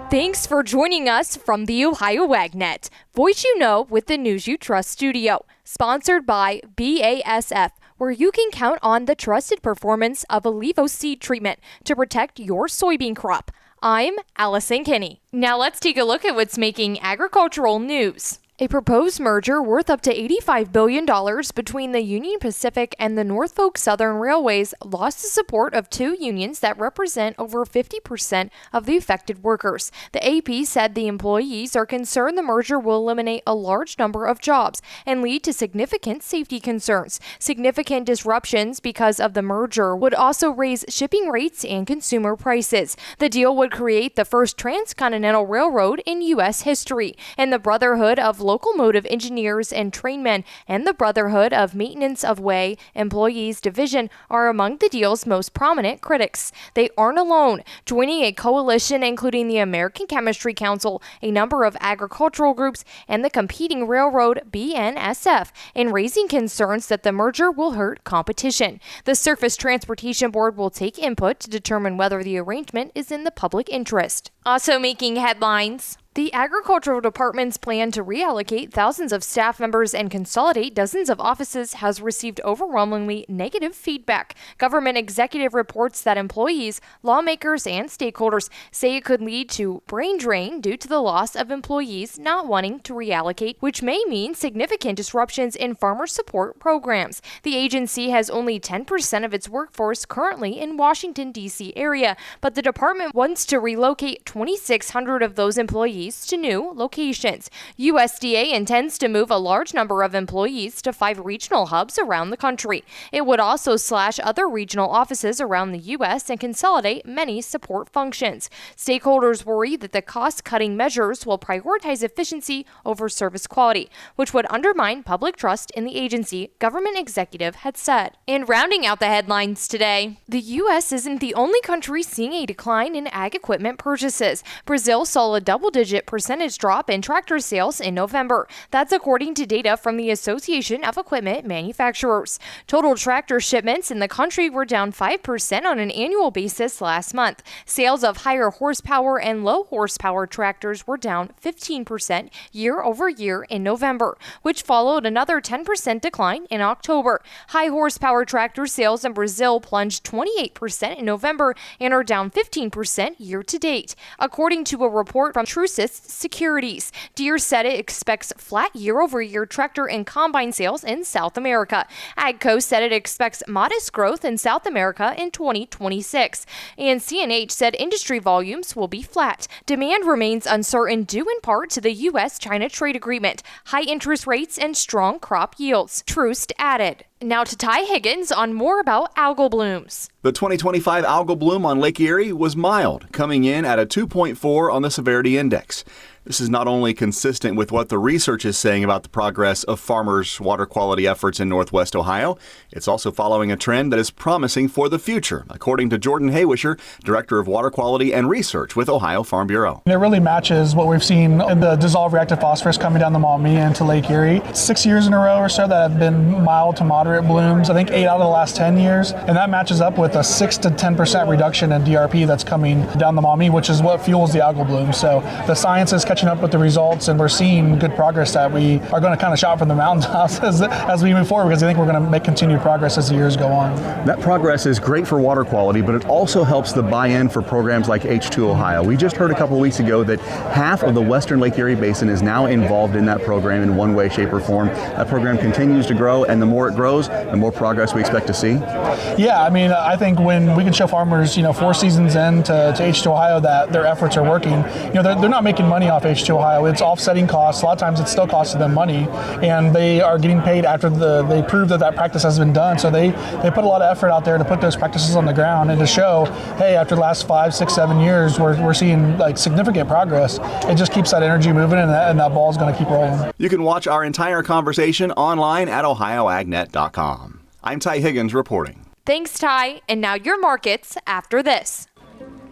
Thanks for joining us from the Ohio AgNet. Voice you know with the News You Trust studio. Sponsored by BASF, where you can count on the trusted performance of Allevo seed treatment to protect your soybean crop. I'm Allison Kinney. Now let's take a look at what's making agricultural news. A proposed merger worth up to $85 billion between the Union Pacific and the Norfolk Southern Railways lost the support of two unions that represent over 50% of the affected workers. The AP said the employees are concerned the merger will eliminate a large number of jobs and lead to significant safety concerns. Significant disruptions because of the merger would also raise shipping rates and consumer prices. The deal would create the first transcontinental railroad in U.S. history, and the Brotherhood of Locomotive Engineers and Trainmen and the Brotherhood of Maintenance of Way Employees Division are among the deal's most prominent critics. They aren't alone, joining a coalition including the American Chemistry Council, a number of agricultural groups, and the competing railroad BNSF in raising concerns that the merger will hurt competition. The Surface Transportation Board will take input to determine whether the arrangement is in the public interest. Also making headlines. The Agricultural Department's plan to reallocate thousands of staff members and consolidate dozens of offices has received overwhelmingly negative feedback. Government executive reports that employees, lawmakers, and stakeholders say it could lead to brain drain due to the loss of employees not wanting to reallocate, which may mean significant disruptions in farmer support programs. The agency has only 10% of its workforce currently in Washington, D.C. area, but the department wants to relocate 2,600 of those employees to new locations. USDA intends to move a large number of employees to 5 regional hubs around the country. It would also slash other regional offices around the U.S. and consolidate many support functions. Stakeholders worry that the cost-cutting measures will prioritize efficiency over service quality, which would undermine public trust in the agency, government executive had said. And rounding out the headlines today, the U.S. isn't the only country seeing a decline in ag equipment purchases. Brazil saw a double-digit percentage drop in tractor sales in November. That's according to data from the Association of Equipment Manufacturers. Total tractor shipments in the country were down 5% on an annual basis last month. Sales of higher horsepower and low horsepower tractors were down 15% year over year in November, which followed another 10% decline in October. High horsepower tractor sales in Brazil plunged 28% in November and are down 15% year to date. According to a report from Trucis Securities, Deere said it expects flat year-over-year tractor and combine sales in South America. AGCO said it expects modest growth in South America in 2026. And CNH said industry volumes will be flat. Demand remains uncertain due in part to the U.S.-China trade agreement, high interest rates, and strong crop yields, Troost added. Now to Ty Higgins on more about algal blooms. The 2025 algal bloom on Lake Erie was mild, coming in at a 2.4 on the severity index. This is not only consistent with what the research is saying about the progress of farmers' water quality efforts in Northwest Ohio, it's also following a trend that is promising for the future, according to Jordan Haywisher, Director of Water Quality and Research with Ohio Farm Bureau. It really matches what we've seen in the dissolved reactive phosphorus coming down the Maumee into Lake Erie. 6 years in a row or so that have been mild to moderate blooms, I think 8 out of the last 10 years, and that matches up with a 6 to 10% reduction in DRP that's coming down the Maumee, which is what fuels the algal bloom. So the science is catching up with the results, and we're seeing good progress that we are going to kind of shout from the mountaintops as we move forward, because I think we're going to make continued progress as the years go on. That progress is great for water quality, but it also helps the buy-in for programs like H2 Ohio. We just heard a couple of weeks ago that half of the western Lake Erie Basin is now involved in that program in one way, shape, or form. That program continues to grow, and the more it grows, the more progress we expect to see. Yeah, I mean, I think when we can show farmers, 4 seasons into H2 Ohio that their efforts are working, they're not making money off H2 Ohio. It's offsetting costs. A lot of times it still costs them money, and they are getting paid after they prove that practice has been done. So they put a lot of effort out there to put those practices on the ground and to show, hey, after the last 5, 6, 7 years, we're seeing significant progress. It just keeps that energy moving, and that ball's going to keep rolling. You can watch our entire conversation online at ohioagnet.com. I'm Ty Higgins reporting. Thanks, Ty. And now your markets after this.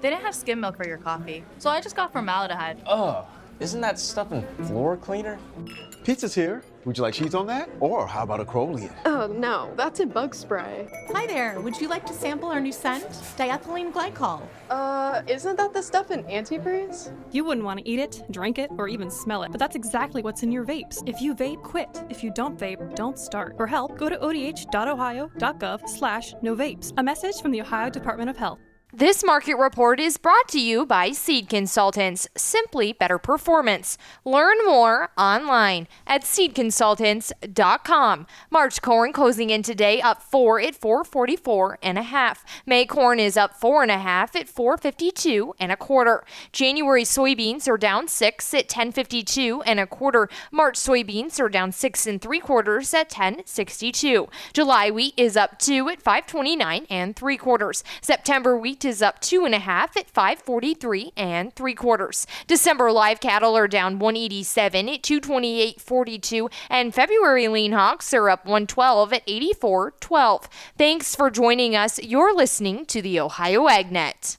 They didn't have skim milk for your coffee, so I just got formaldehyde. Oh, Isn't that stuff in floor cleaner? Pizza's here. Would you like cheese on that? Or how about a Crowley? Oh no, that's a bug spray. Hi there, would you like to sample our new scent? Diethylene glycol. Isn't that the stuff in antifreeze? You wouldn't want to eat it, drink it, or even smell it, but that's exactly what's in your vapes. If you vape, quit. If you don't vape, don't start. For help, go to odh.ohio.gov/no vapes. A message from the Ohio Department of Health. This market report is brought to you by Seed Consultants, simply better performance. Learn more online at seedconsultants.com. March corn closing in today up 4 at 444.5. May corn is up 4.5 at 452.25. January soybeans are down 6 at 1052.25. March soybeans are down 6 3/4 at 1062. July wheat is up 2 at 529 3/4. September wheat is up 2.5 at 543 3/4. December live cattle are down 187 at 228.42, and February lean hogs are up 112 at 84.12. Thanks for joining us. You're listening to the Ohio AgNet.